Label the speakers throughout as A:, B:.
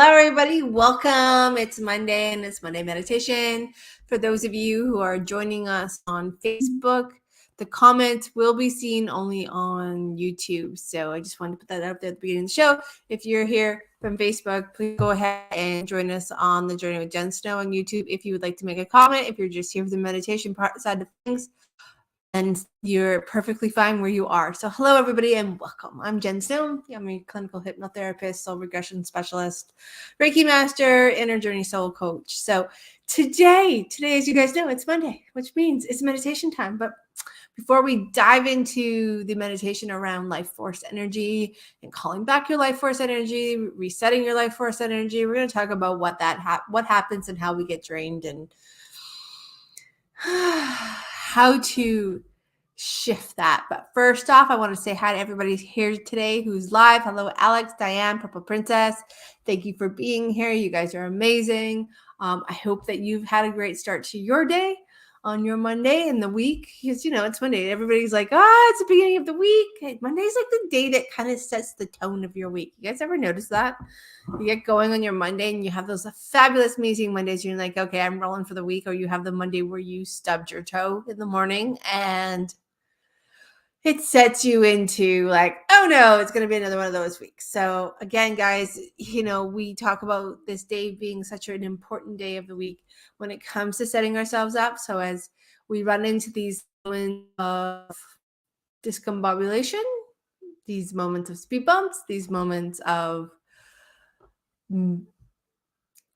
A: Hello, everybody. Welcome. It's Monday and it's Monday meditation. For those of you who are joining us on Facebook, the comments will be seen only on YouTube. So I just wanted to put that out there at the beginning of the show. If you're here from Facebook, please go ahead and join us on the Journey with Jen Snow on YouTube. If you would like to make a comment, if you're just here for the meditation part side of things, and you're perfectly fine where you are. So hello, everybody, and welcome. I'm Jen Snow. I'm a clinical hypnotherapist, soul regression specialist, Reiki Master, inner journey soul coach. So today, as you guys know, it's Monday, which means it's meditation time. But before we dive into the meditation around life force energy and calling back your life force energy, resetting your life force energy, we're going to talk about what happens and how we get drained and how to shift that. But first off, I want to say hi to everybody here today who's live. Hello, Alex, Diane, Purple Princess. Thank you for being here. You guys are amazing. I hope that you've had a great start to your day on your Monday and the week, because it's Monday. Everybody's like, it's the beginning of the week. Monday's like the day that kind of sets the tone of your week. You guys ever notice that? You get going on your Monday and you have those fabulous, amazing Mondays. You're like, okay, I'm rolling for the week. Or you have the Monday where you stubbed your toe in the morning and it sets you into like, oh no, it's going to be another one of those weeks. So again, guys, we talk about this day being such an important day of the week when it comes to setting ourselves up. So as we run into these moments of discombobulation, these moments of speed bumps, these moments of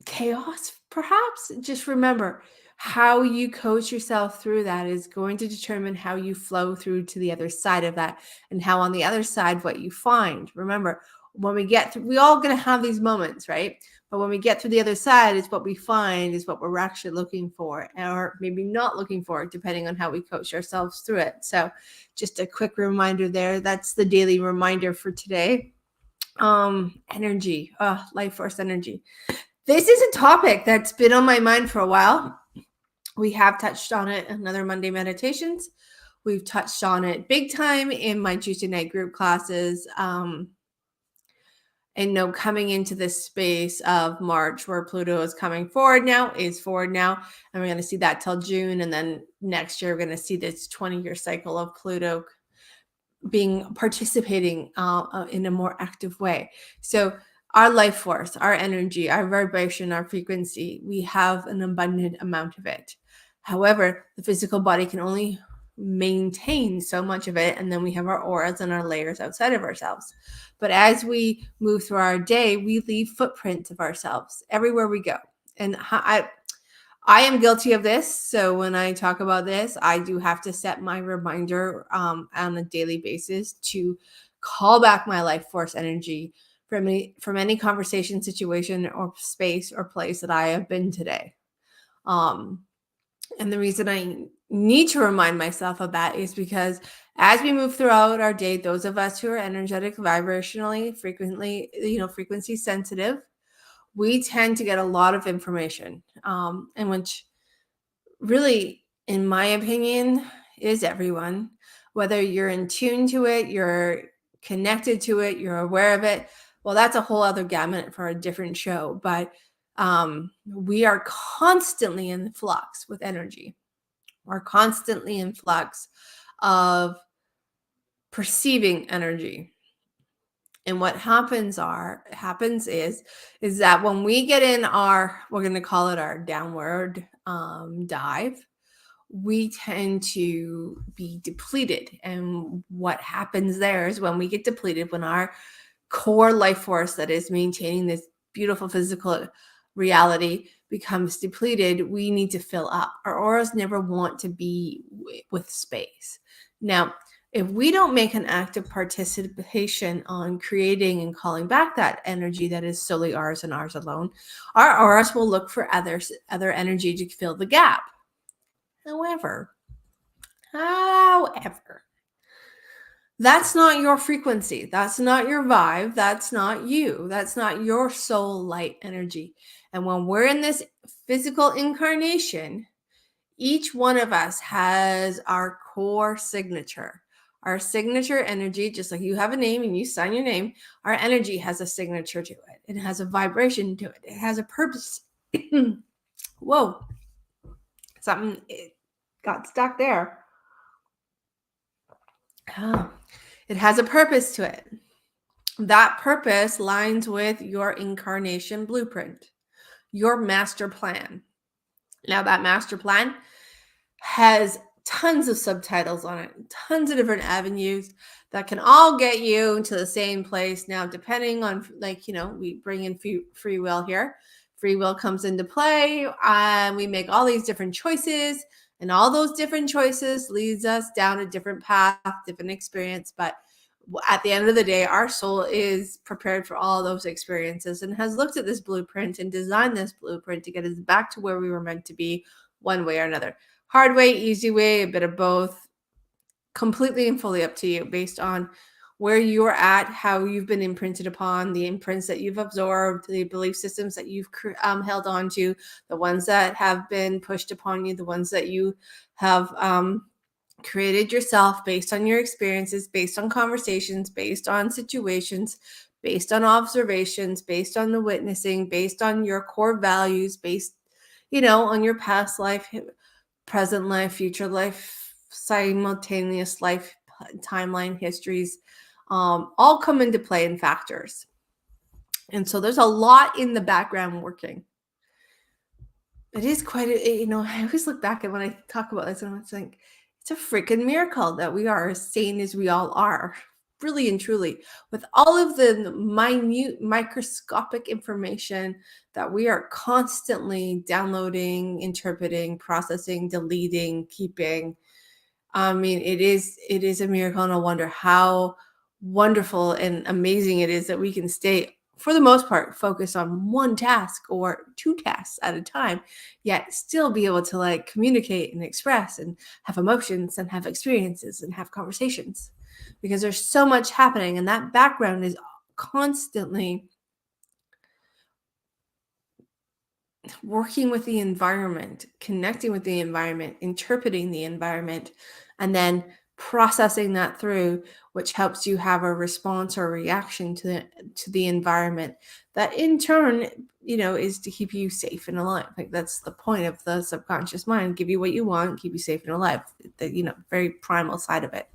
A: chaos, perhaps, just remember how you coach yourself through that is going to determine how you flow through to the other side of that and how on the other side what you find. Remember, when we get through, we all going to have these moments, right? But when we get through the other side, is what we find is what we're actually looking for, or maybe not looking for, depending on how we coach ourselves through it. So just a quick reminder there. That's the daily reminder for today. Energy, life force energy. This is a topic that's been on my mind for a while. We have touched on it in other Monday meditations. We've touched on it big time in my Tuesday night group classes. And coming into this space of March where Pluto is forward now, and we're going to see that till June. And then next year, we're going to see this 20-year cycle of Pluto participating in a more active way. So our life force, our energy, our vibration, our frequency, we have an abundant amount of it. However, the physical body can only maintain so much of it. And then we have our auras and our layers outside of ourselves. But as we move through our day, we leave footprints of ourselves everywhere we go. And I am guilty of this. So when I talk about this, I do have to set my reminder on a daily basis to call back my life force energy from any conversation, situation, or space or place that I have been today. And the reason I need to remind myself of that is because as we move throughout our day, those of us who are energetic, vibrationally, frequency sensitive, we tend to get a lot of information, and which really, in my opinion, is everyone. Whether you're in tune to it, you're connected to it, you're aware of it. Well, that's a whole other gamut for a different show. But we are constantly in flux with energy. We're constantly in flux of perceiving energy. And what happens is that when we get in we're going to call it our downward dive, we tend to be depleted. And what happens there is when we get depleted, when our core life force that is maintaining this beautiful physical reality becomes depleted, we need to fill up. Our auras never want to be with space. Now, if we don't make an active participation on creating and calling back that energy that is solely ours and ours alone, our auras will look for other energy to fill the gap. However, that's not your frequency. That's not your vibe. That's not you. That's not your soul light energy. And when we're in this physical incarnation, each one of us has our core signature. Our signature energy, just like you have a name and you sign your name, our energy has a signature to it. It has a vibration to it. It has a purpose. Whoa, something it got stuck there. Oh, it has a purpose to it. That purpose lines with your incarnation blueprint, your master plan. Now, that master plan has tons of subtitles on it, tons of different avenues that can all get you to the same place. Now, depending on, like, we bring in free will here. Free will comes into play, and we make all these different choices, and all those different choices leads us down a different path, different experience. But at the end of the day, our soul is prepared for all those experiences and has looked at this blueprint and designed this blueprint to get us back to where we were meant to be, one way or another. Hard way, easy way, a bit of both. Completely and fully up to you, based on where you're at, how you've been imprinted upon, the imprints that you've absorbed, the belief systems that you've held on to, the ones that have been pushed upon you, the ones that you have created yourself based on your experiences, based on conversations, based on situations, based on observations, based on the witnessing, based on your core values, based, on your past life, present life, future life, simultaneous life, timeline, histories, all come into play in factors. And so there's a lot in the background working. It is quite I always look back at when I talk about this and it's like, it's a freaking miracle that we are as sane as we all are, really and truly, with all of the minute microscopic information that we are constantly downloading, interpreting, processing, deleting, keeping. I mean, it is a miracle and a wonder how wonderful and amazing it is that we can stay, for the most part, focus on one task or two tasks at a time, yet still be able to, like, communicate and express and have emotions and have experiences and have conversations, because there's so much happening, and that background is constantly working with the environment, connecting with the environment, interpreting the environment, and then processing that through, which helps you have a response or reaction to the environment that in turn, is to keep you safe and alive. Like, that's the point of the subconscious mind: give you what you want, keep you safe and alive. The very primal side of it.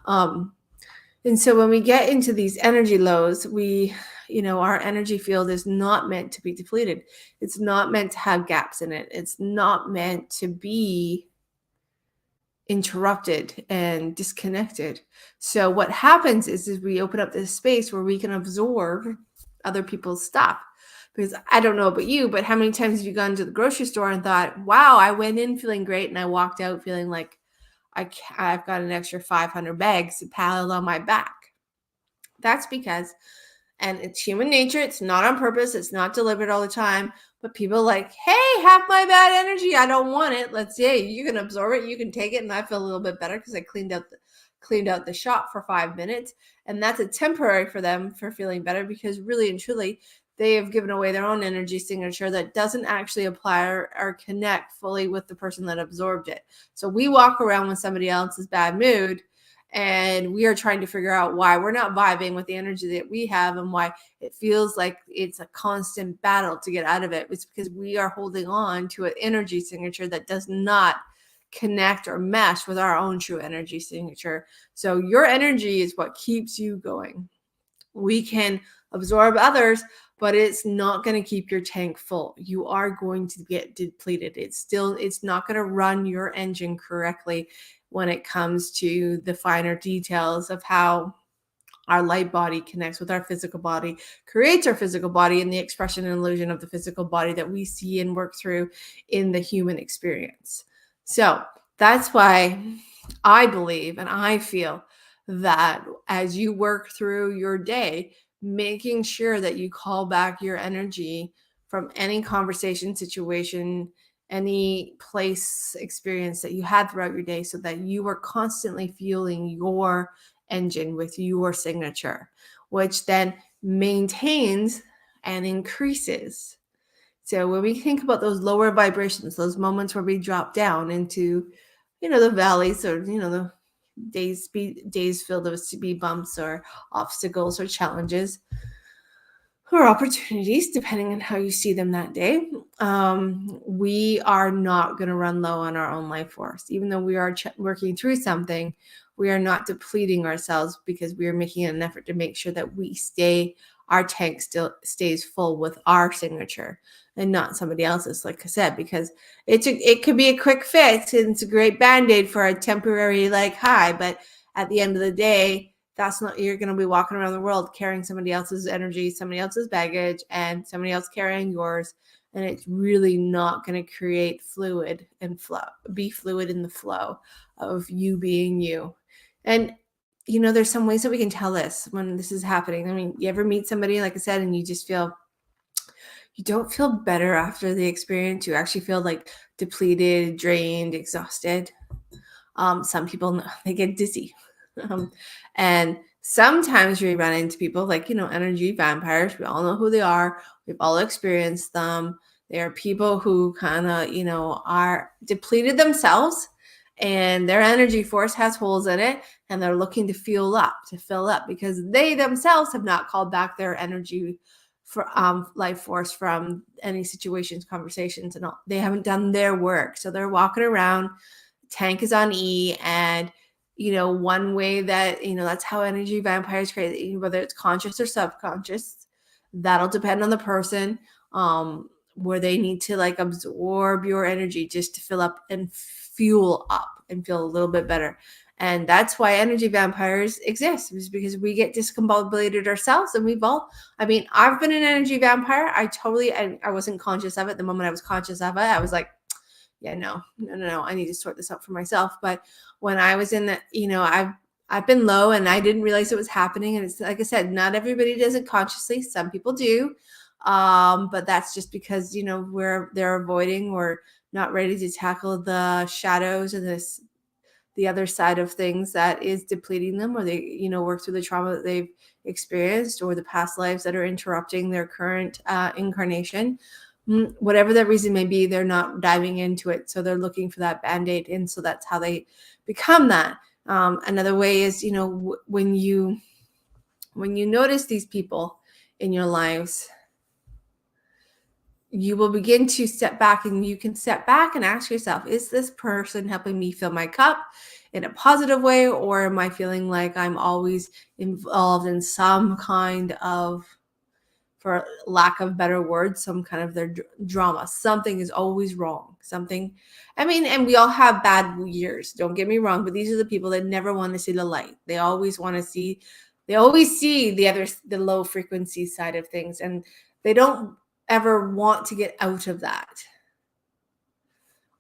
A: And so when we get into these energy lows, our energy field is not meant to be depleted. It's not meant to have gaps in it. It's not meant to be interrupted and disconnected. So what happens is we open up this space where we can absorb other people's stuff. Because I don't know about you, but how many times have you gone to the grocery store and thought, wow, I went in feeling great and I walked out feeling like I've got an extra 500 bags piled on my back? That's because, and it's human nature, it's not on purpose, it's not deliberate all the time, but people like, hey, have my bad energy, I don't want it. Let's say you can absorb it, you can take it, and I feel a little bit better because I cleaned out the shop for 5 minutes. And that's a temporary for them for feeling better, because really and truly they have given away their own energy signature that doesn't actually apply or connect fully with the person that absorbed it. So we walk around with somebody else's bad mood, and we are trying to figure out why we're not vibing with the energy that we have, and why it feels like it's a constant battle to get out of it. It's because we are holding on to an energy signature that does not connect or mesh with our own true energy signature. So your energy is what keeps you going. We can absorb others, but it's not going to keep your tank full. You are going to get depleted. It's not going to run your engine correctly when it comes to the finer details of how our light body connects with our physical body, creates our physical body, and the expression and illusion of the physical body that we see and work through in the human experience. So that's why I believe and I feel that as you work through your day, making sure that you call back your energy from any conversation, situation, any place, experience that you had throughout your day, so that you are constantly fueling your engine with your signature, which then maintains and increases. So when we think about those lower vibrations, those moments where we drop down into, the valleys, or, days filled with speed bumps or obstacles or challenges or opportunities, depending on how you see them that day. We are not going to run low on our own life force. Even though we are working through something, we are not depleting ourselves, because we are making an effort to make sure that our tank still stays full with our signature and not somebody else's, like I said, because it could be a quick fix and it's a great band-aid for a temporary high, but at the end of the day, that's not, you're going to be walking around the world carrying somebody else's energy, somebody else's baggage, and somebody else carrying yours. And it's really not going to create be fluid in the flow of you being you. And, there's some ways that we can tell this when this is happening. I mean, you ever meet somebody, like I said, and you don't feel better after the experience. You actually feel depleted, drained, exhausted. Some people, they get dizzy. And sometimes we run into people energy vampires. We all know who they are. We've all experienced them. They are people who kind of, are depleted themselves, and their energy force has holes in it, and they're looking to fill up because they themselves have not called back their energy for life force from any situations, conversations, and all. They haven't done their work. So they're walking around, tank is on E, and one way that that's how energy vampires create, whether it's conscious or subconscious, that'll depend on the person, where they need to absorb your energy just to fill up and fuel up and feel a little bit better. And that's why energy vampires exist, is because we get discombobulated ourselves. And I've been an energy vampire. I wasn't conscious of it. The moment I was conscious of it, I was like, yeah, no, I need to sort this out for myself. But when I was in that, I've been low and I didn't realize it was happening. And it's like I said, not everybody does it consciously. Some people do. But that's just because, they're avoiding or not ready to tackle the shadows and the other side of things that is depleting them, or they, work through the trauma that they've experienced, or the past lives that are interrupting their current incarnation. Whatever that reason may be, they're not diving into it. So they're looking for that band-aid. And so that's how they become that. Another way is, when you notice these people in your lives, you will begin to step back, and you can step back and ask yourself, is this person helping me fill my cup in a positive way? Or am I feeling like I'm always involved in some kind of, for lack of better words, some kind of their drama? Something is always wrong. And we all have bad years, don't get me wrong, but these are the people that never want to see the light. They always see the low frequency side of things, and they don't ever want to get out of that.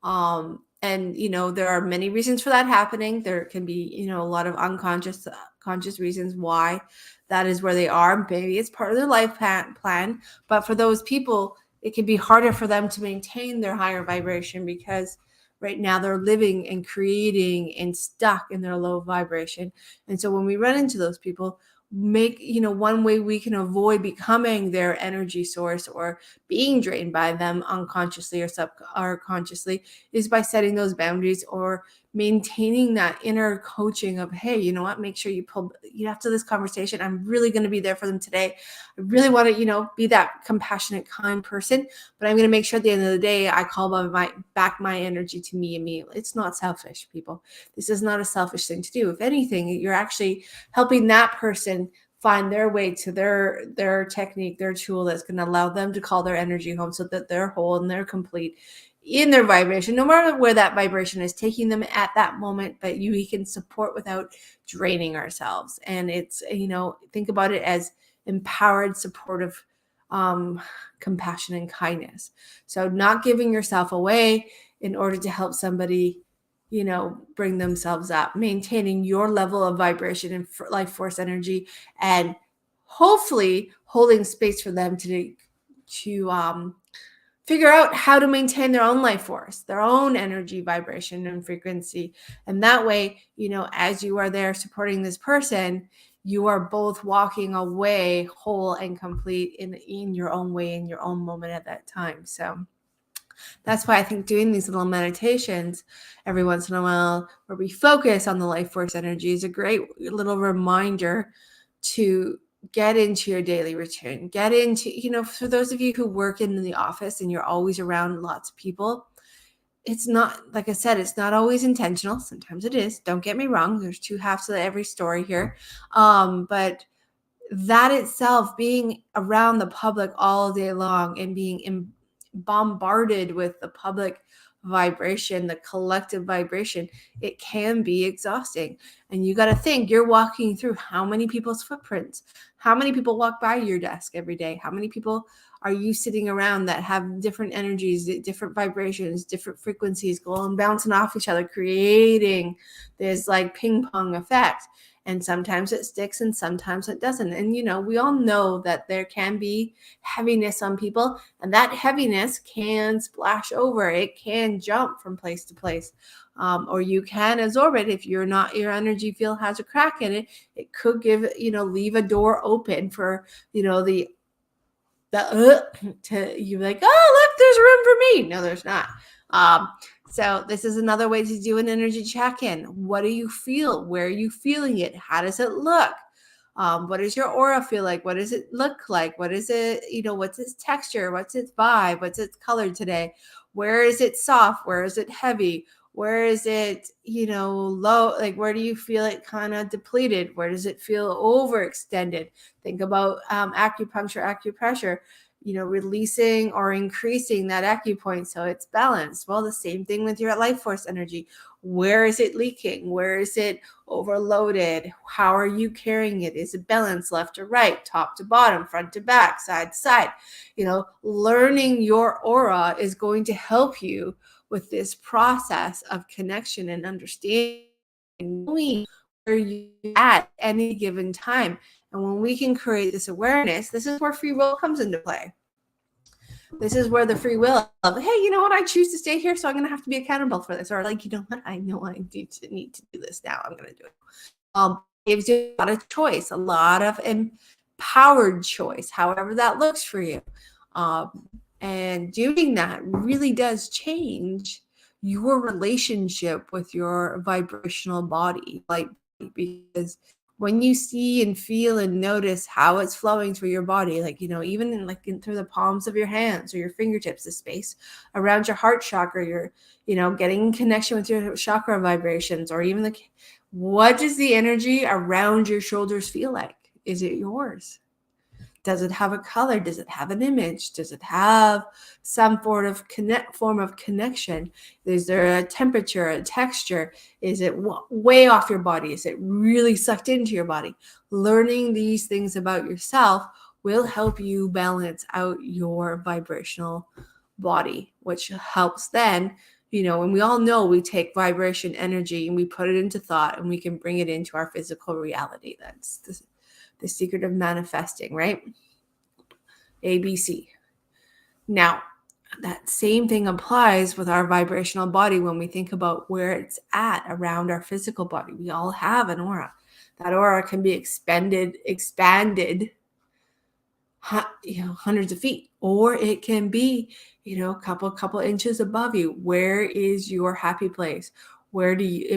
A: And there are many reasons for that happening. There can be, a lot of conscious reasons why that is where they are. Maybe it's part of their life plan, but for those people, it can be harder for them to maintain their higher vibration, because right now they're living and creating and stuck in their low vibration. And so when we run into those people, one way we can avoid becoming their energy source or being drained by them unconsciously or consciously is by setting those boundaries, or maintaining that inner coaching of, hey, you know what, make sure after this conversation, I'm really going to be there for them today. I really want to, be that compassionate, kind person, but I'm going to make sure at the end of the day, I call back my energy to me immediately. It's not selfish, people. This is not a selfish thing to do. If anything, you're actually helping that person find their way to their technique, their tool that's going to allow them to call their energy home, so that they're whole and they're complete in their vibration, no matter where that vibration is taking them at that moment. But we can support without draining ourselves. And it's, think about it as empowered, supportive, compassion and kindness. So not giving yourself away in order to help somebody, bring themselves up, maintaining your level of vibration and life force energy, and hopefully holding space for them to figure out how to maintain their own life force, their own energy, vibration, and frequency. And that way, as you are there supporting this person, you are both walking away whole and complete in your own way, in your own moment at that time. So That's why I think doing these little meditations every once in a while where we focus on the life force energy is a great little reminder to get into your daily routine. Get into, for those of you who work in the office and you're always around lots of people, it's not, like I said, it's not always intentional. Sometimes it is. Don't get me wrong. There's two halves to every story here. But that itself, being around the public all day long and being bombarded with the public vibration, the collective vibration, it can be exhausting. And you got to think, you're walking through how many people's footprints, how many people walk by your desk every day, how many people are you sitting around that have different energies, different vibrations, different frequencies going bouncing off each other, creating this like ping pong effect. And sometimes it sticks and sometimes it doesn't. And, we all know that there can be heaviness on people, and that heaviness can splash over. It can jump from place to place. Or you can absorb it. If your energy field has a crack in it, it could leave a door open for, to you like, oh, look, there's room for me. No, there's not. So this is another way to do an energy check-in. What do you feel? Where are you feeling it? How does it look? What does your aura feel like? What does it look like? What is it, what's its texture? What's its vibe? What's its color today? Where is it soft? Where is it heavy? Where is it, low? Like, where do you feel it kind of depleted? Where does it feel overextended? Think about acupuncture, acupressure, releasing or increasing that acupoint so it's balanced. Well, the same thing with your life force energy. Where is it leaking? Where is it overloaded? How are you carrying it? Is it balanced left to right, top to bottom, front to back, side to side? Learning your aura is going to help you with this process of connection and understanding, knowing where you're at any given time. And when we can create this awareness, this is where free will comes into play. This is where the free will of, hey, you know what? I choose to stay here, so I'm going to have to be accountable for this. Or like, you know what? I know I need to do this now. I'm going to do it. Gives you a lot of choice, a lot of empowered choice, however that looks for you. And doing that really does change your relationship with your vibrational body, because when you see and feel and notice how it's flowing through your body, like, even through the palms of your hands or your fingertips, the space around your heart chakra, you're, getting in connection with your chakra vibrations, or even what does the energy around your shoulders feel like? Is it yours? Does it have a color? Does it have an image? Does it have some form of connection? Is there a temperature, a texture? Is it way off your body? Is it really sucked into your body? Learning these things about yourself will help you balance out your vibrational body, which helps then, and we all know we take vibration energy and we put it into thought and we can bring it into our physical reality. That's the secret of manifesting, right? ABC. Now, that same thing applies with our vibrational body when we think about where it's at around our physical body. We all have an aura. That aura can be expanded, hundreds of feet, or it can be, a couple inches above you. Where is your happy place? Where do you,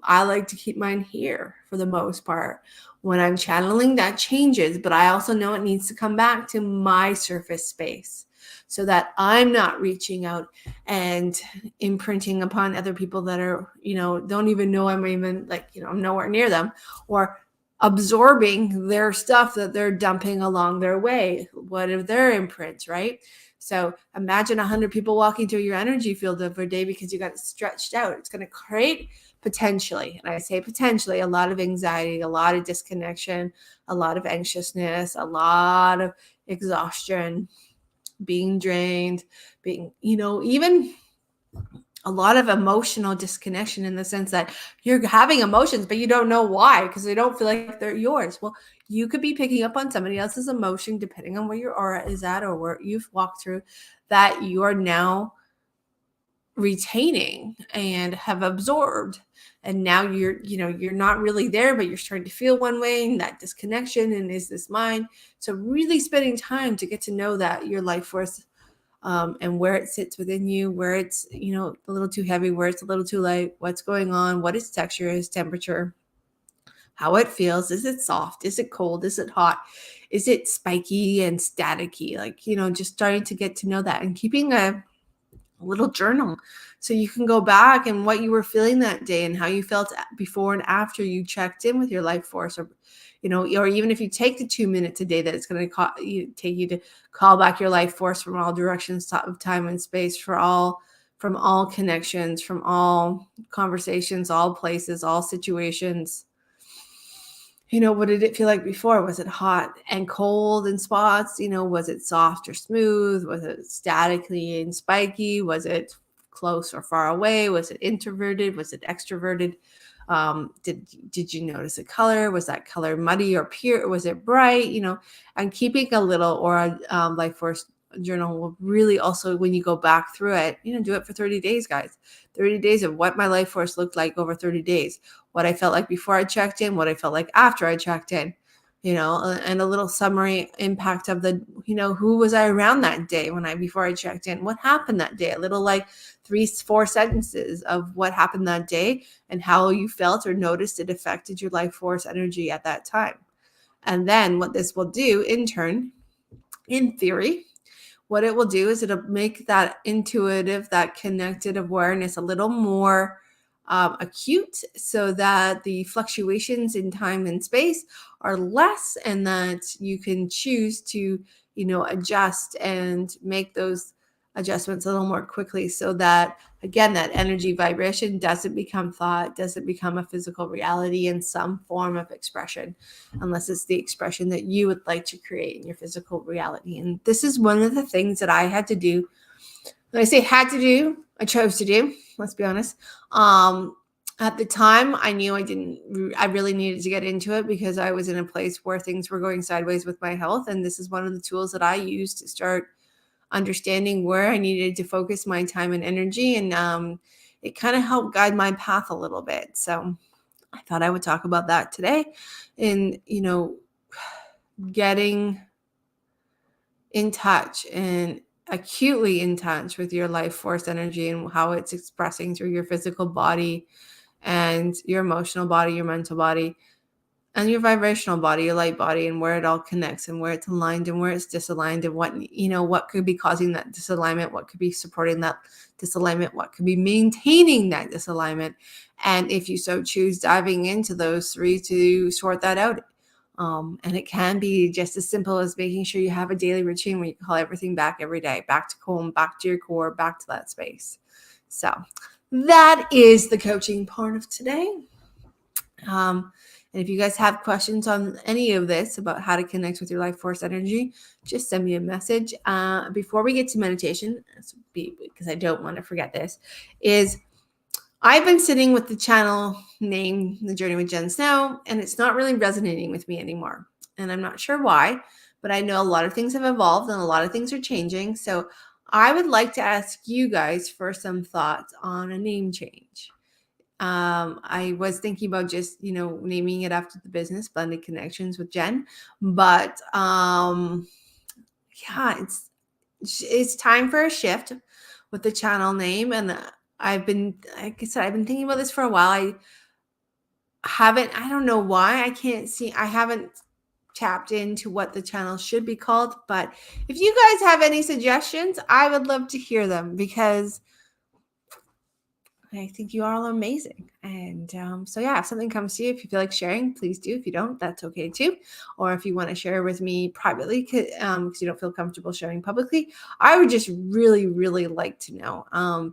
A: I like to keep mine here for the most part. When I'm channeling, that changes, but I also know it needs to come back to my surface space so that I'm not reaching out and imprinting upon other people that are, don't even know I'm even I'm nowhere near them, or absorbing their stuff that they're dumping along their way. What are their imprints, right? So imagine 100 people walking through your energy field every day because you got it stretched out. It's going to create potentially, and I say potentially, a lot of anxiety, a lot of disconnection, a lot of anxiousness, a lot of exhaustion, being drained, being, even a lot of emotional disconnection, in the sense that you're having emotions, but you don't know why, because they don't feel like they're yours. Well, you could be picking up on somebody else's emotion, depending on where your aura is at or where you've walked through, that you are now retaining and have absorbed. And now you're not really there, but you're starting to feel one way, and that disconnection, and is this mine? So really spending time to get to know that your life force and where it sits within you, where it's, a little too heavy, where it's a little too light, what's going on, what its texture is, temperature, how it feels. Is it soft? Is it cold? Is it hot? Is it spiky and staticky? Like, just starting to get to know that and keeping a little journal so you can go back and what you were feeling that day and how you felt before and after you checked in with your life force, or or even if you take the 2 minutes a day that it's going to take you to call back your life force from all directions of time and space, from all connections, from all conversations, all places, all situations. What did it feel like before? Was it hot and cold in spots? Was it soft or smooth? Was it statically and spiky? Was it close or far away? Was it introverted? Was it extroverted? Did you notice a color? Was that color muddy or pure? Was it bright? And keeping a little or a life force journal will really also, when you go back through it, do it for 30 days, guys. 30 days of what my life force looked like over 30 days, what I felt like before I checked in, what I felt like after I checked in, and a little summary impact of the, who was I around that day before I checked in, what happened that day, a little like 3-4 sentences of what happened that day and how you felt or noticed it affected your life force energy at that time. And then what this will do in turn, in theory, what it will do is it'll make that intuitive, that connected awareness a little more acute, so that the fluctuations in time and space are less, and that you can choose to, adjust and make those adjustments a little more quickly, so that, again, that energy vibration doesn't become thought, doesn't become a physical reality in some form of expression, unless it's the expression that you would like to create in your physical reality. And this is one of the things that I had to do. When I say had to do, I chose to do, let's be honest. At the time, I knew I really needed to get into it because I was in a place where things were going sideways with my health. And this is one of the tools that I used to start understanding where I needed to focus my time and energy. And it kind of helped guide my path a little bit. So I thought I would talk about that today, and, getting in touch and acutely in touch with your life force energy and how it's expressing through your physical body and your emotional body, your mental body, and your vibrational body, your light body, and where it all connects and where it's aligned and where it's disaligned, and what could be causing that disalignment, what could be supporting that disalignment, what could be maintaining that disalignment. And if you so choose, diving into those 3 to sort that out. And it can be just as simple as making sure you have a daily routine where you call everything back every day, back to home, back to your core, back to that space. So that is the coaching part of today. And if you guys have questions on any of this about how to connect with your life force energy, just send me a message. Before we get to meditation, because I don't want to forget this, is I've been sitting with the channel name, The Journey with Jen Snow, and it's not really resonating with me anymore. And I'm not sure why, but I know a lot of things have evolved and a lot of things are changing. So I would like to ask you guys for some thoughts on a name change. I was thinking about just, naming it after the business, Blended Connections with Jen. But yeah, it's time for a shift with the channel name. And I've been, like I said, I've been thinking about this for a while. I don't know why I haven't tapped into what the channel should be called. But if you guys have any suggestions, I would love to hear them, because I think you all are amazing. And so, yeah, if something comes to you, if you feel like sharing, please do. If you don't, that's okay too. Or if you want to share with me privately because you don't feel comfortable sharing publicly, I would just really, really like to know.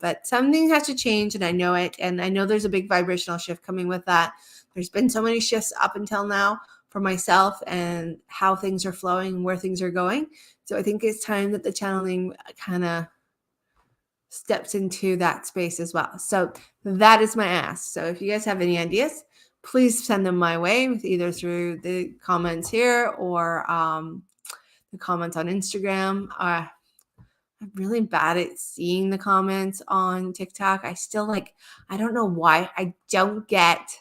A: But something has to change, and I know it. And I know there's a big vibrational shift coming with that. There's been so many shifts up until now for myself and how things are flowing, where things are going. So I think it's time that the channeling kind of steps into that space as well. So that is my ask. So if you guys have any ideas, please send them my way, either through the comments here or the comments on Instagram. I'm really bad at seeing the comments on TikTok. I don't know why I don't get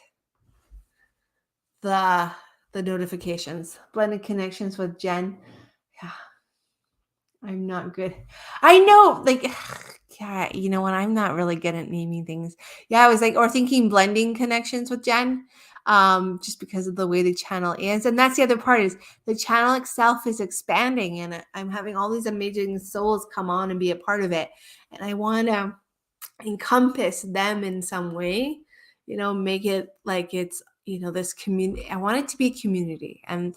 A: the notifications. Blended Connections with Jen. Yeah. I'm not good. I know, like, yeah, you know what? I'm not really good at naming things. Yeah, I was like, or thinking blending connections with Jen, just because of the way the channel is. And that's the other part is the channel itself is expanding, and I'm having all these amazing souls come on and be a part of it. And I want to encompass them in some way, make it like it's, this community. I want it to be community. And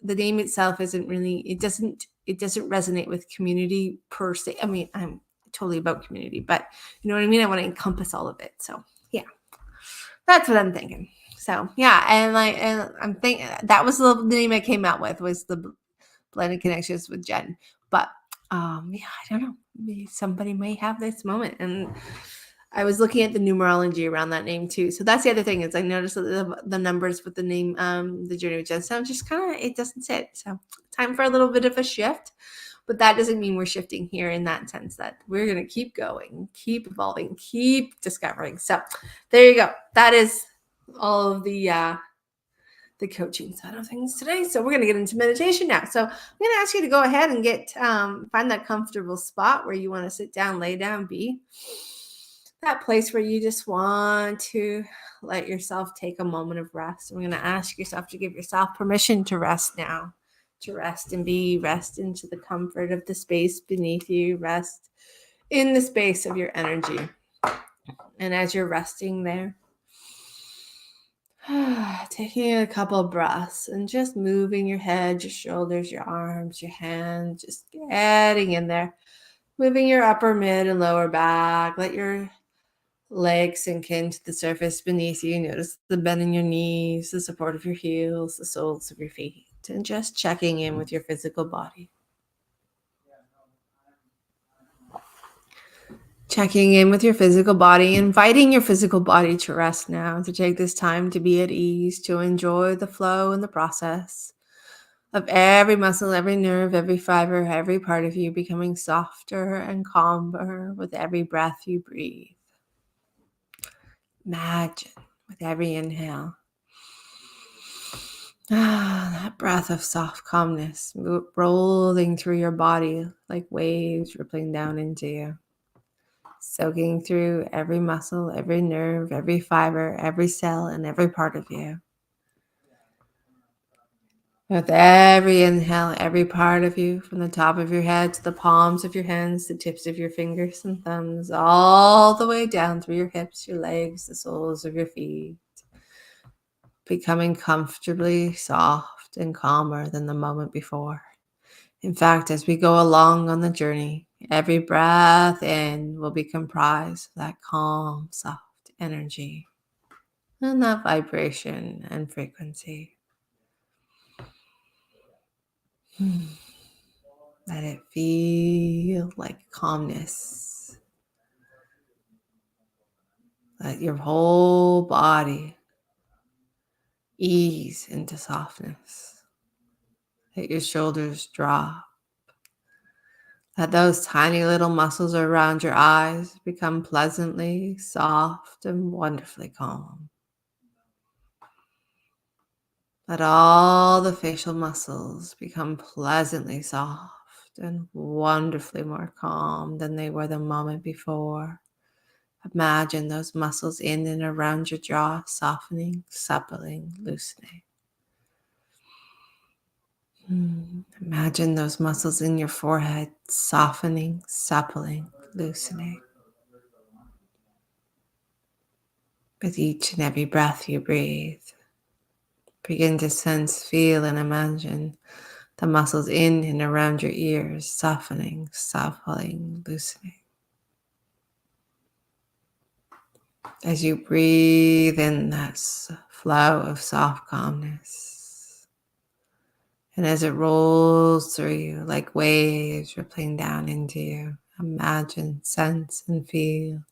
A: the name itself isn't really, it doesn't resonate with community per se. I mean, I'm totally about community, but you know what I mean? I want to encompass all of it. So yeah, that's what I'm thinking. So yeah, and I'm thinking that was the name I came out with, was the blended connections with Jen. But yeah, I don't know. Maybe somebody may have this moment. And I was looking at the numerology around that name too. So that's the other thing, is I noticed that the numbers with the name, the Journey with Jen, so just kind of, it doesn't sit. So time for a little bit of a shift. But that doesn't mean we're shifting here, in that sense that we're going to keep going, keep evolving, keep discovering. So there you go. That is all of the coaching side of things today. So we're going to get into meditation now. So I'm going to ask you to go ahead and find that comfortable spot where you want to sit down, lay down, be that place where you just want to let yourself take a moment of rest. I'm going to ask yourself to give yourself permission to rest now, to rest and rest into the comfort of the space beneath you, rest in the space of your energy. And as you're resting there, taking a couple breaths and just moving your head, your shoulders, your arms, your hands, just getting in there, moving your upper, mid, and lower back. Let your legs sink into the surface beneath you. Notice the bend in your knees, the support of your heels, the soles of your feet, and just checking in with your physical body. Checking in with your physical body, inviting your physical body to rest now, to take this time to be at ease, to enjoy the flow and the process of every muscle, every nerve, every fiber, every part of you becoming softer and calmer with every breath you breathe. Imagine with every inhale, that breath of soft calmness rolling through your body like waves rippling down into you, soaking through every muscle, every nerve, every fiber, every cell, and every part of you. With every inhale, every part of you, from the top of your head to the palms of your hands, the tips of your fingers and thumbs, all the way down through your hips, your legs, the soles of your feet, becoming comfortably soft and calmer than the moment before. In fact, as we go along on the journey, every breath in will be comprised of that calm, soft energy and that vibration and frequency. Let it feel like calmness. Let your whole body ease into softness. Let your shoulders drop. Let those tiny little muscles around your eyes become pleasantly soft and wonderfully calm. Let all the facial muscles become pleasantly soft and wonderfully more calm than they were the moment before. Imagine those muscles in and around your jaw softening, suppling, loosening. Imagine those muscles in your forehead softening, suppling, loosening. With each and every breath you breathe, begin to sense, feel, and imagine the muscles in and around your ears softening, suppling, loosening. As you breathe in that flow of soft calmness, and as it rolls through you like waves rippling down into you, imagine, sense, and feel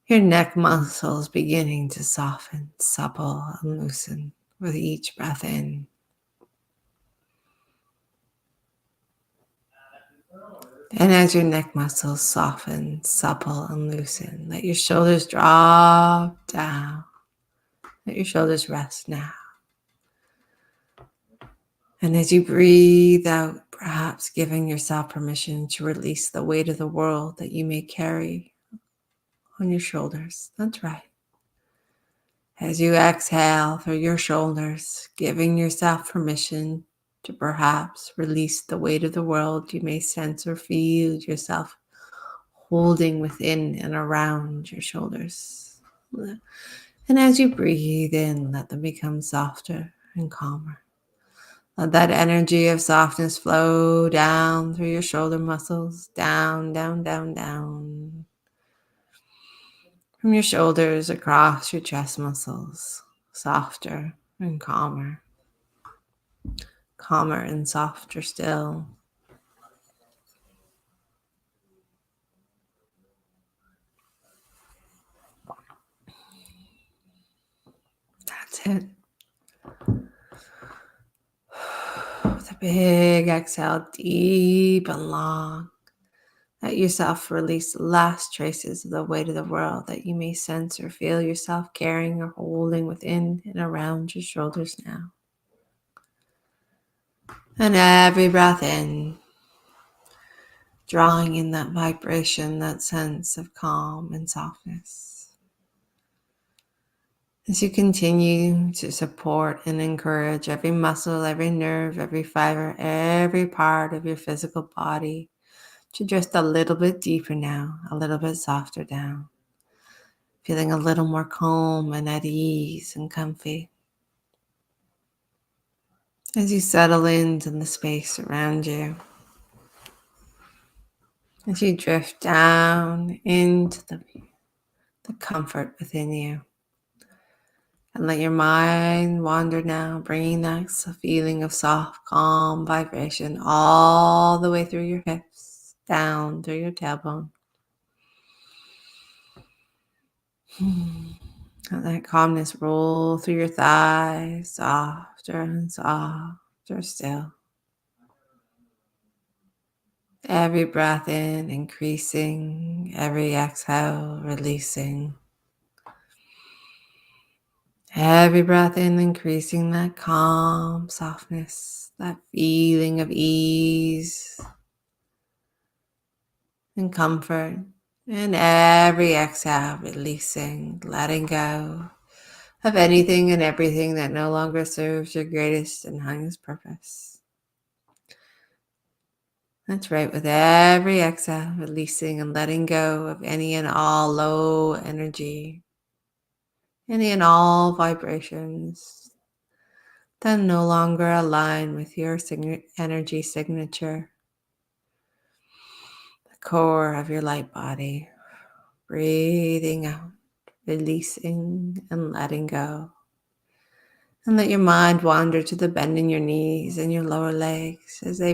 A: your neck muscles beginning to soften, supple, and loosen with each breath in. And as your neck muscles soften, supple, and loosen, let your shoulders drop down. Let your shoulders rest now. And as you breathe out, perhaps giving yourself permission to release the weight of the world that you may carry on your shoulders. That's right. As you exhale through your shoulders, giving yourself permission to perhaps release the weight of the world you may sense or feel yourself holding within and around your shoulders. And as you breathe in, let them become softer and calmer. Let that energy of softness flow down through your shoulder muscles, down, down, down, down. From your shoulders across your chest muscles, softer and calmer, calmer and softer still. That's it. With a big exhale, deep and long. Let yourself release the last traces of the weight of the world that you may sense or feel yourself carrying or holding within and around your shoulders now. And every breath in, drawing in that vibration, that sense of calm and softness. As you continue to support and encourage every muscle, every nerve, every fiber, every part of your physical body to just a little bit deeper now, a little bit softer down, feeling a little more calm and at ease and comfy. As you settle into the space around you, as you drift down into the comfort within you. And let your mind wander now, bringing that feeling of soft, calm vibration all the way through your hips, down through your tailbone. Let that calmness roll through your thighs, softer and softer still. Every breath in, increasing, every exhale, releasing. Every breath in, increasing that calm softness, that feeling of ease and comfort. And every exhale, releasing, letting go of anything and everything that no longer serves your greatest and highest purpose. That's right, with every exhale, releasing and letting go of any and all low energy, any and all vibrations that no longer align with your energy signature, the core of your light body. Breathing out, releasing and letting go. And let your mind wander to the bend in your knees and your lower legs as they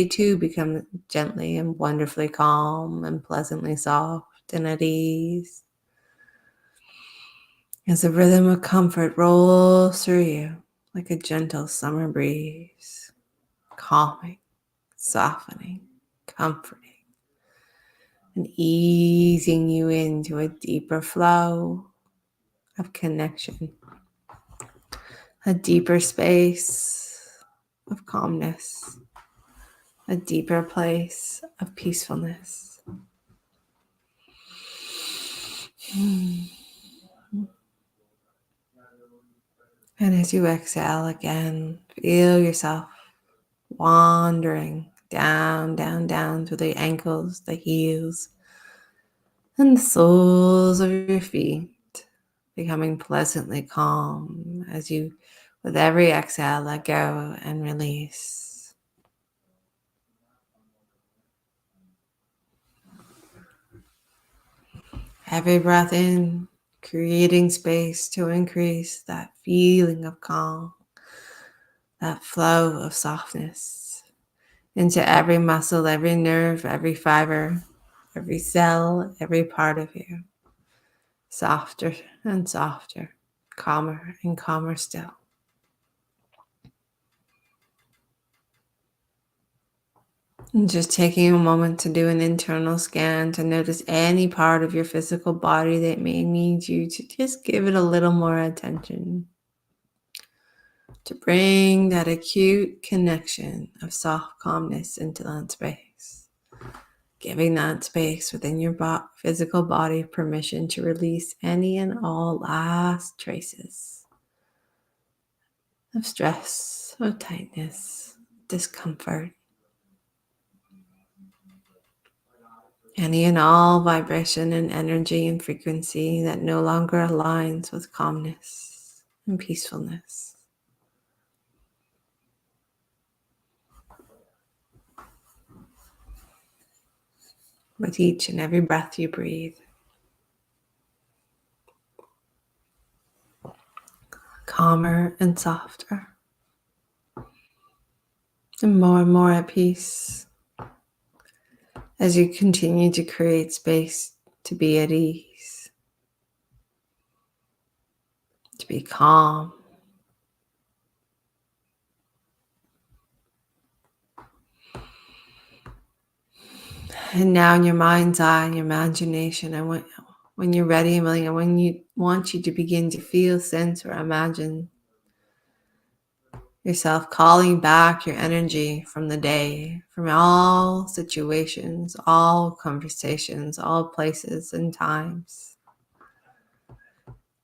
A: too become gently and wonderfully calm and pleasantly soft and at ease. As the rhythm of comfort rolls through you like a gentle summer breeze, calming, softening, comforting, and easing you into a deeper flow of connection, a deeper space of calmness, a deeper place of peacefulness. And as you exhale again, feel yourself wandering down, down, down through the ankles, the heels, and the soles of your feet, becoming pleasantly calm as you, with every exhale, let go and release. Every breath in, creating space to increase that feeling of calm, that flow of softness into every muscle, every nerve, every fiber, every cell, every part of you. Softer and softer, calmer and calmer still. And just taking a moment to do an internal scan to notice any part of your physical body that may need you to just give it a little more attention. to bring that acute connection of soft calmness into that space. Giving that space within your physical body permission to release any and all last traces of stress, of tightness, discomfort, any and all vibration and energy and frequency that no longer aligns with calmness and peacefulness. With each and every breath you breathe, calmer and softer, and more at peace as you continue to create space to be at ease, to be calm. And now in your mind's eye, in your imagination, when you're ready and willing, and when you want you to begin to feel, sense, or imagine yourself calling back your energy from the day, from all situations, all conversations, all places and times.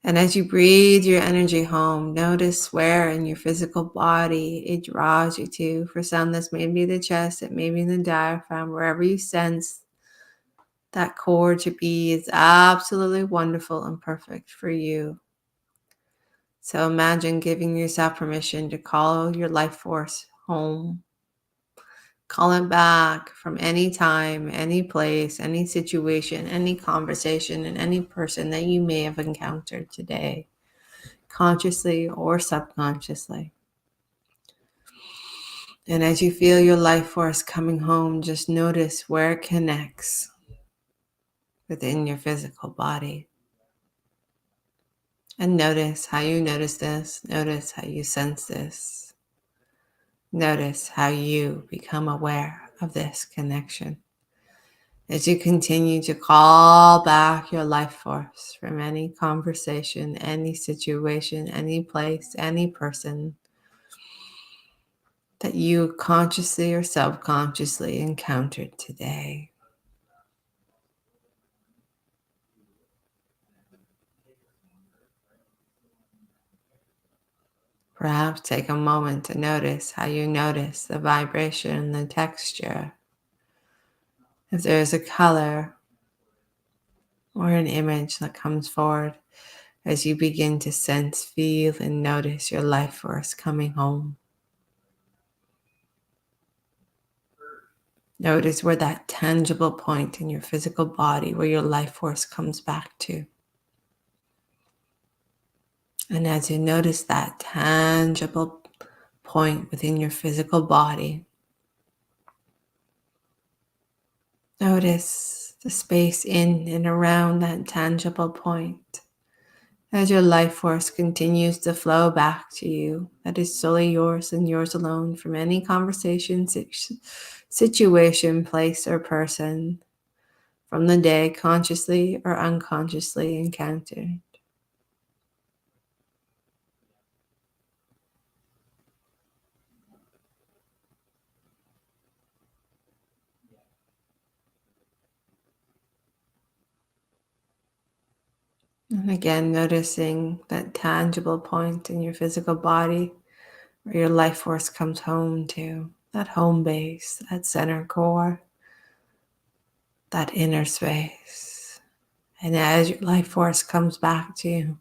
A: And as you breathe your energy home, notice where in your physical body it draws you to. For some, this may be the chest, it may be the diaphragm, wherever you sense that core to be is absolutely wonderful and perfect for you. So imagine giving yourself permission to call your life force home. Call it back from any time, any place, any situation, any conversation, and any person that you may have encountered today, consciously or subconsciously. And as you feel your life force coming home, just notice where it connects within your physical body. And notice how you notice this. Notice how you sense this. Notice how you become aware of this connection. As you continue to call back your life force from any conversation, any situation, any place, any person that you consciously or subconsciously encountered today. Perhaps take a moment to notice how you notice the vibration, the texture. If there's a color or an image that comes forward as you begin to sense, feel, and notice your life force coming home. Notice where that tangible point in your physical body, where your life force comes back to. And as you notice that tangible point within your physical body, notice the space in and around that tangible point as your life force continues to flow back to you. That is solely yours and yours alone from any conversation, situation, place, or person from the day consciously or unconsciously encountered. And again, noticing that tangible point in your physical body where your life force comes home to, that home base, that center core, that inner space. And as your life force comes back to you,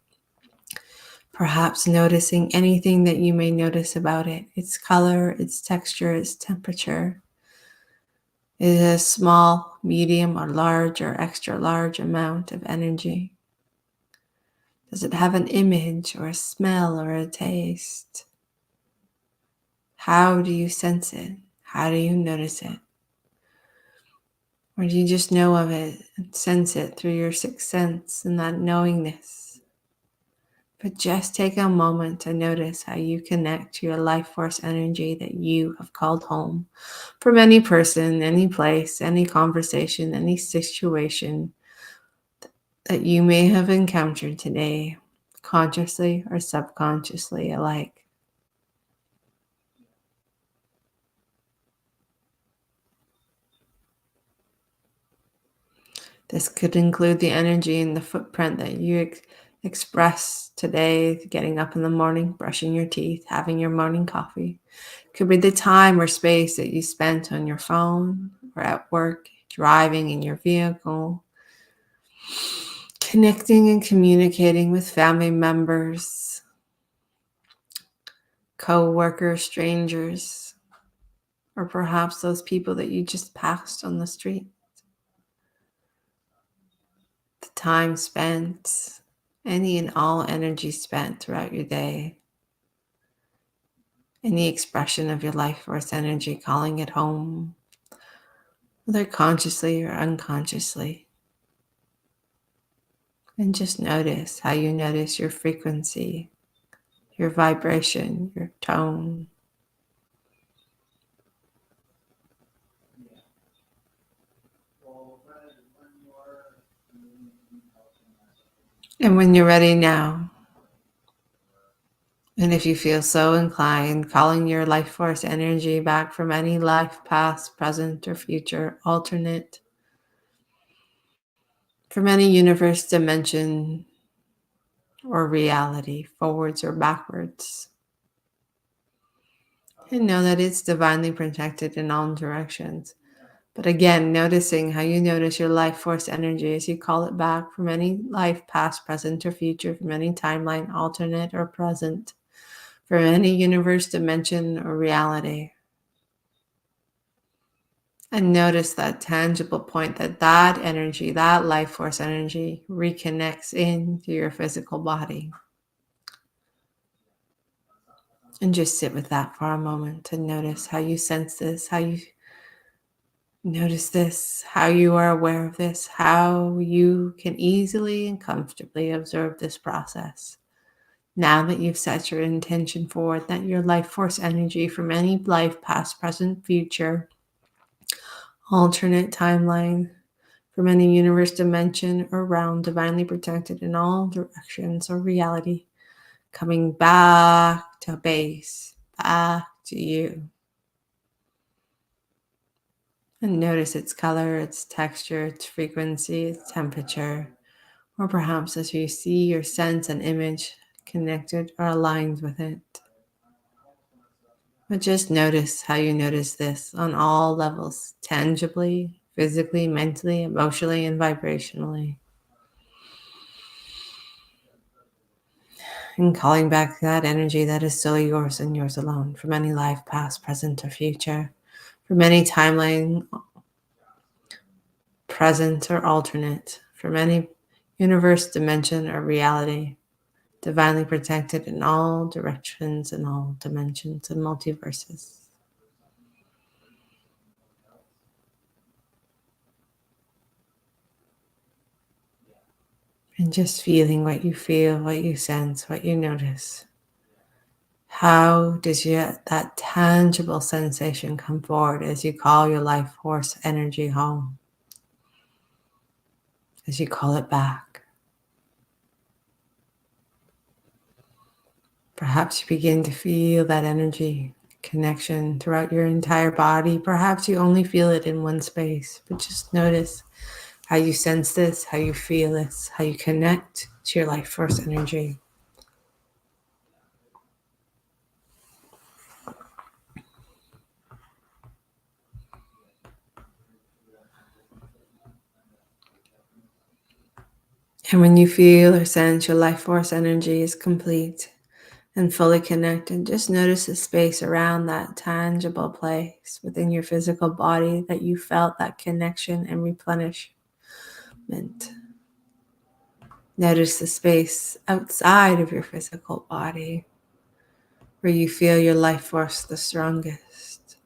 A: perhaps noticing anything that you may notice about it, its color, its texture, its temperature. Is it a small, medium, or large, or extra large amount of energy? Does it have an image or a smell or a taste? How do you sense it? How do you notice it? Or do you just know of it and sense it through your sixth sense and that knowingness? But just take a moment to notice how you connect to your life force energy that you have called home from any person, any place, any conversation, any situation that you may have encountered today, consciously or subconsciously alike. This could include the energy and the footprint that you express today, getting up in the morning, brushing your teeth, having your morning coffee. Could be the time or space that you spent on your phone or at work, driving in your vehicle, connecting and communicating with family members, co-workers, strangers, or perhaps those people that you just passed on the street. The time spent, any and all energy spent throughout your day, any expression of your life force energy, calling it home, whether consciously or unconsciously. And just notice how you notice your frequency, your vibration, your tone. And when you're ready now, and if you feel so inclined, calling your life force energy back from any life, past, present, or future, alternate, from any universe, dimension, or reality, forwards or backwards. And know that it's divinely protected in all directions. But again, noticing how you notice your life force energy as you call it back from any life, past, present, or future, from any timeline, alternate or present, from any universe, dimension, or reality. And notice that tangible point that energy, that life force energy reconnects into your physical body. And just sit with that for a moment and notice how you sense this, how you notice this, how you are aware of this, how you can easily and comfortably observe this process. Now that you've set your intention forward, that your life force energy from any life, past, present, future, alternate timeline, from any universe, dimension, or realm, divinely protected in all directions or reality, coming back to base, back to you. And notice its color, its texture, its frequency, its temperature, or perhaps as you see or sense an image connected or aligned with it. But just notice how you notice this on all levels, tangibly, physically, mentally, emotionally, and vibrationally. And calling back that energy that is still yours and yours alone from any life, past, present, or future, from any timeline, present or alternate, from any universe, dimension, or reality, divinely protected in all directions and all dimensions and multiverses. And just feeling what you feel, what you sense, what you notice. How does that tangible sensation come forward as you call your life force energy home? As you call it back. Perhaps you begin to feel that energy connection throughout your entire body. Perhaps you only feel it in one space, but just notice how you sense this, how you feel this, how you connect to your life force energy. And when you feel or sense your life force energy is complete and fully connected, just notice the space around that tangible place within your physical body that you felt that connection and replenishment. Notice the space outside of your physical body where you feel your life force the strongest.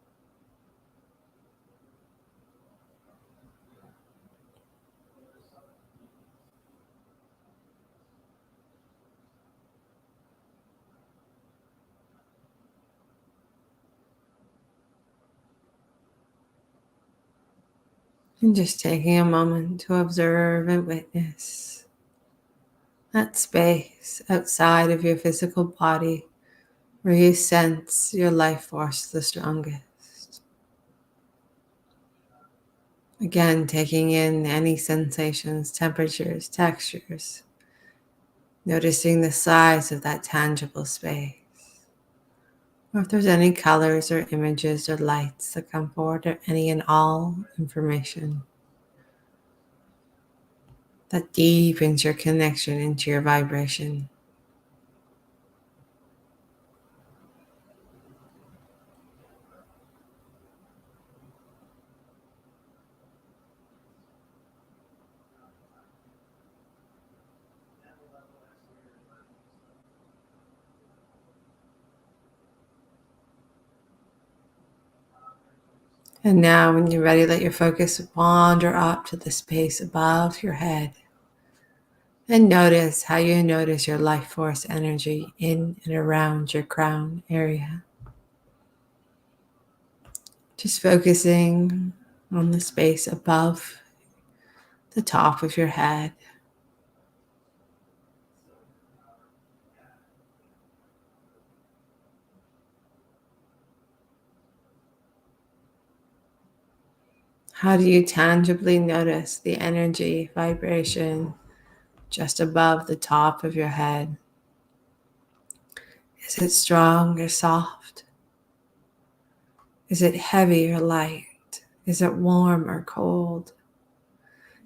A: And just taking a moment to observe and witness that space outside of your physical body where you sense your life force the strongest. Again, taking in any sensations, temperatures, textures, noticing the size of that tangible space. Or if there's any colors or images or lights that come forward, or any and all information that deepens your connection into your vibration. And now, when you're ready, let your focus wander up to the space above your head. And notice how you notice your life force energy in and around your crown area. Just focusing on the space above the top of your head. How do you tangibly notice the energy, vibration just above the top of your head? Is it strong or soft? Is it heavy or light? Is it warm or cold?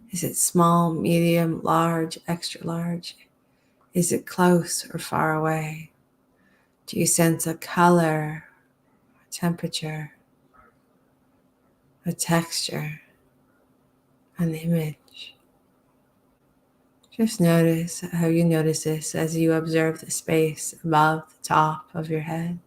A: Is it small, medium, large, extra large? Is it close or far away? Do you sense a color, a temperature, a texture, an image? Just notice how you notice this as you observe the space above the top of your head.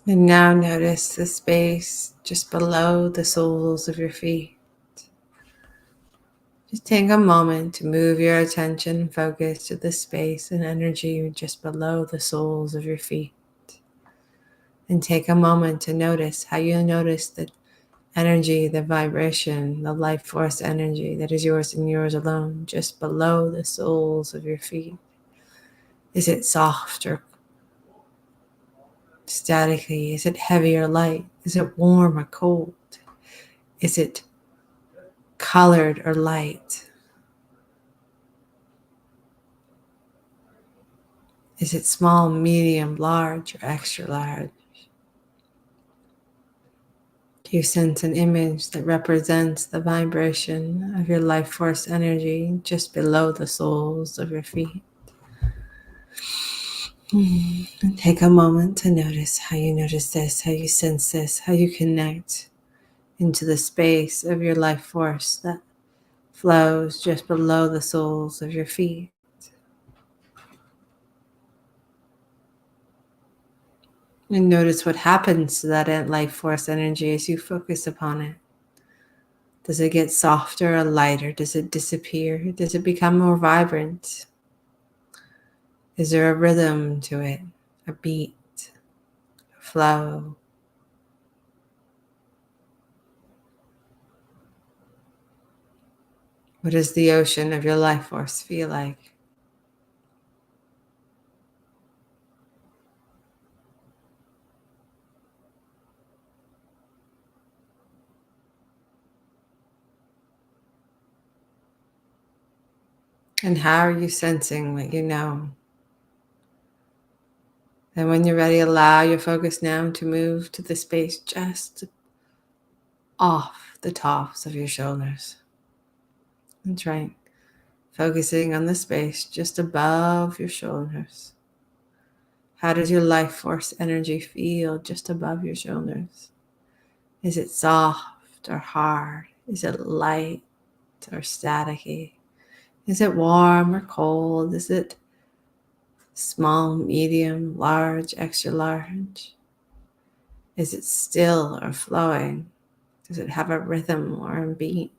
A: And now notice the space just below the soles of your feet. Just take a moment to move your attention and focus to the space and energy just below the soles of your feet. And take a moment to notice how you notice the energy, the vibration, the life force energy that is yours and yours alone, just below the soles of your feet. Is it soft or staticky? Is it heavy or light? Is it warm or cold? Is it colored or light? Is it small, medium, large, or extra large? Do you sense an image that represents the vibration of your life force energy just below the soles of your feet? And take a moment to notice how you notice this, how you sense this, how you connect into the space of your life force that flows just below the soles of your feet. And notice what happens to that life force energy as you focus upon it. Does it get softer or lighter? Does it disappear? Does it become more vibrant? Is there a rhythm to it? A beat? A flow? What does the ocean of your life force feel like? And how are you sensing what you know? And when you're ready, allow your focus now to move to the space just off the tops of your shoulders. That's right. Focusing on the space just above your shoulders. How does your life force energy feel just above your shoulders? Is it soft or hard? Is it light or staticky? Is it warm or cold? Is it small, medium, large, extra large? Is it still or flowing? Does it have a rhythm or a beat?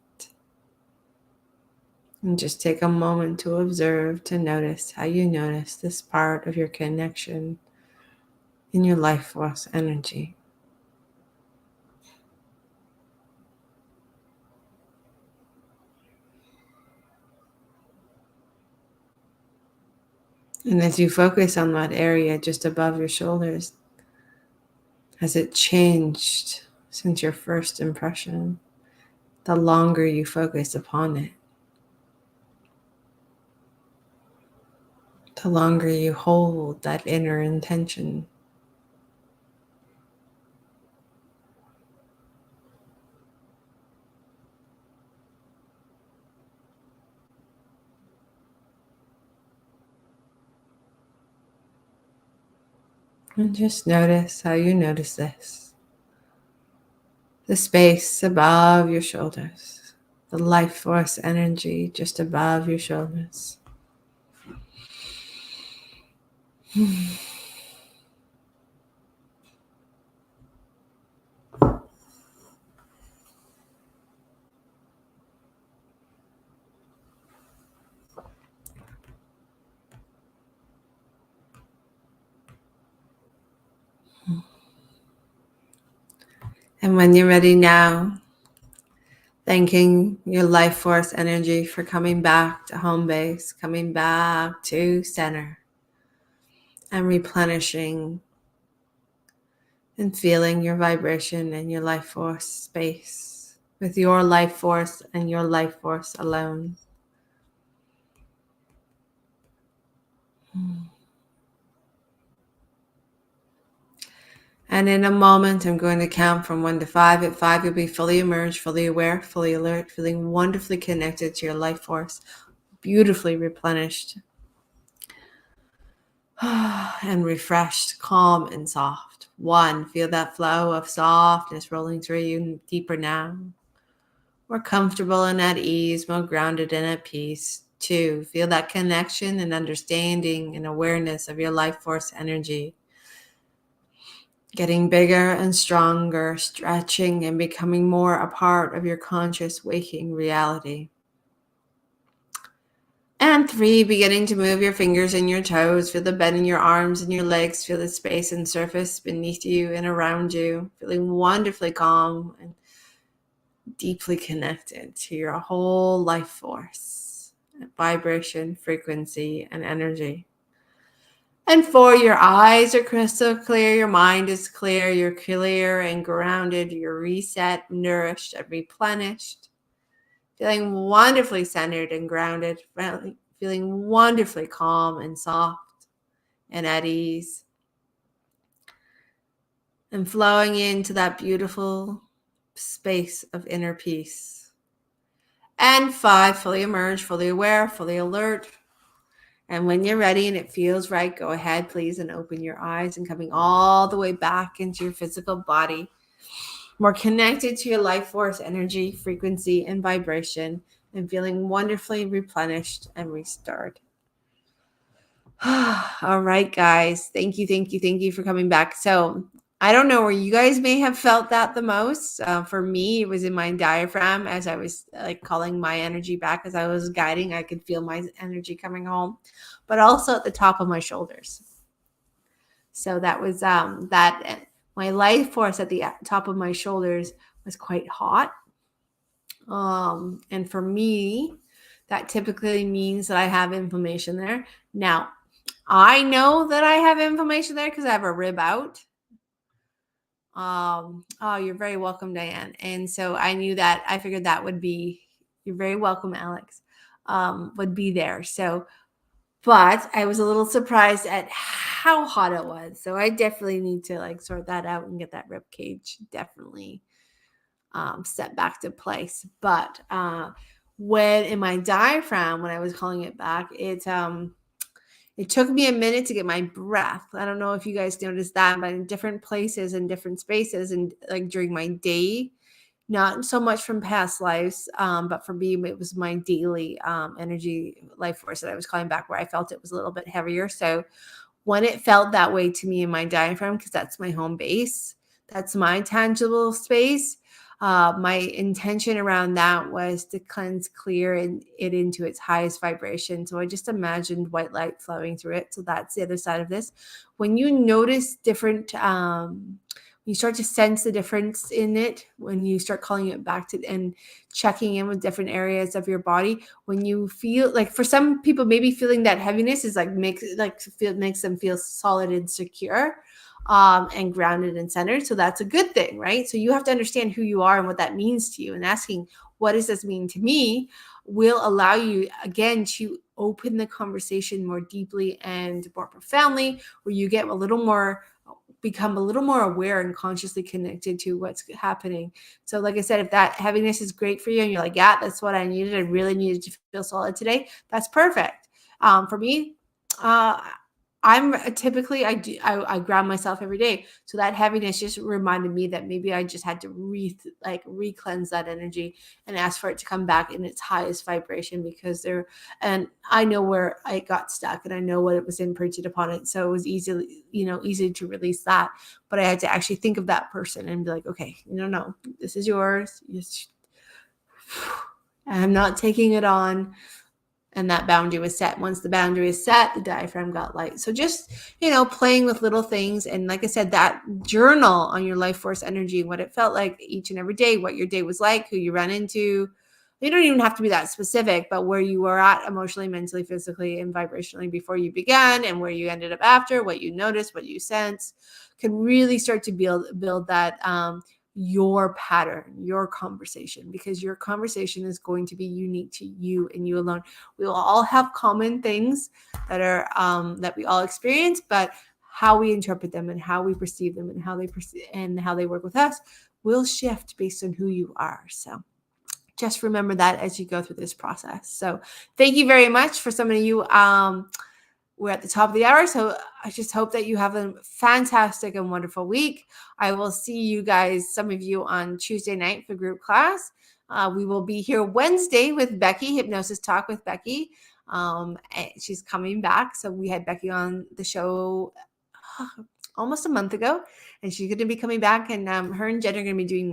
A: And just take a moment to observe, to notice how you notice this part of your connection in your life force energy. And as you focus on that area just above your shoulders, has it changed since your first impression? The longer you focus upon it, the longer you hold that inner intention. And just notice how you notice this. The space above your shoulders, the life force energy just above your shoulders. And when you're ready now, thanking your life force energy for coming back to home base, coming back to center, and replenishing and feeling your vibration and your life force space with your life force and your life force alone. And in a moment, I'm going to count from 1 to 5. At 5, you'll be fully immersed, fully aware, fully alert, feeling wonderfully connected to your life force, beautifully replenished and refreshed, calm and soft. 1, feel that flow of softness rolling through you deeper now. More comfortable and at ease, more grounded and at peace. 2, feel that connection and understanding and awareness of your life force energy. Getting bigger and stronger, stretching and becoming more a part of your conscious waking reality. And 3, beginning to move your fingers and your toes. Feel the bend in your arms and your legs. Feel the space and surface beneath you and around you. Feeling wonderfully calm and deeply connected to your whole life force, vibration, frequency, and energy. And 4, your eyes are crystal clear, your mind is clear, you're clear and grounded, you're reset, nourished, and replenished. Feeling wonderfully centered and grounded, feeling wonderfully calm and soft and at ease. And flowing into that beautiful space of inner peace. And 5, fully emerged, fully aware, fully alert. And when you're ready and it feels right, go ahead, please, and open your eyes and coming all the way back into your physical body. More connected to your life force, energy, frequency, and vibration, and feeling wonderfully replenished and restored. All right, guys. Thank you for coming back. So I don't know where you guys may have felt that the most. For me, it was in my diaphragm as I was like calling my energy back as I was guiding. I could feel my energy coming home, but also at the top of my shoulders. So that was that my life force at the top of my shoulders was quite hot. And for me, that typically means that I have inflammation there. Now, I know that I have inflammation there because I have a rib out. Oh, you're very welcome, Diane. And so I knew that. I figured that would be. You're very welcome, Alex. Would be there. So, but I was a little surprised at how hot it was. So I definitely need to like sort that out and get that rib cage definitely set back to place. But when in my diaphragm, when I was calling it back, it took me a minute to get my breath. I don't know if you guys noticed that, but in different places and different spaces and like during my day, not so much from past lives, but for me, it was my daily energy life force that I was calling back where I felt it was a little bit heavier. So when it felt that way to me in my diaphragm, because that's my home base, that's my tangible space, My intention around that was to cleanse, clear it into its highest vibration. So I just imagined white light flowing through it. So that's the other side of this. When you notice different, you start to sense the difference in it, when you start calling it back to and checking in with different areas of your body, when you feel like, for some people, maybe feeling that heaviness is like makes them feel solid and secure, and grounded and centered. So that's a good thing, right? So you have to understand who you are and what that means to you, and asking, what does this mean to me, will allow you again to open the conversation more deeply and more profoundly, where you get a little more, become a little more aware and consciously connected to what's happening. So like I said, if that heaviness is great for you and you're like, yeah, that's what I needed, I really needed to feel solid today, that's perfect. For me, I'm typically, I ground myself every day. So that heaviness just reminded me that maybe I just had to re-cleanse that energy and ask for it to come back in its highest vibration, because and I know where I got stuck and I know what it was imprinted upon it. So it was easy to release that. But I had to actually think of that person and be like, okay, no, this is yours. I'm not taking it on. And that boundary was set. Once the boundary is set, the diaphragm got light. So just, playing with little things. And like I said, that journal on your life force energy, what it felt like each and every day, what your day was like, who you ran into. You don't even have to be that specific, but where you were at emotionally, mentally, physically, and vibrationally before you began, and where you ended up after, what you noticed, what you sense, can really start to build that, your pattern, your conversation, because your conversation is going to be unique to you and you alone. We will all have common things that are that we all experience, but how we interpret them and how we perceive them and how they work with us will shift based on who you are. So just remember that as you go through this process. So thank you very much. For some of you, we're at the top of the hour, so I just hope that you have a fantastic and wonderful week. I will see you guys, some of you, on Tuesday night for group class. We will be here Wednesday with Becky, Hypnosis Talk with Becky. She's coming back. So we had Becky on the show almost a month ago, and she's going to be coming back, and her and Jen are going to be doing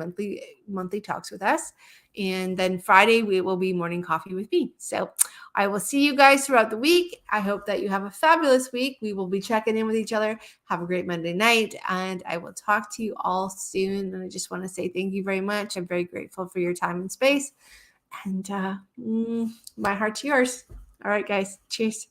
A: monthly talks with us. And then Friday we will be morning coffee with me. So I will see you guys throughout the week. I hope that you have a fabulous week. We will be checking in with each other. Have a great Monday night, and I will talk to you all soon. And I just want to say thank you very much. I'm very grateful for your time and space, and my heart to yours. All right, guys. Cheers.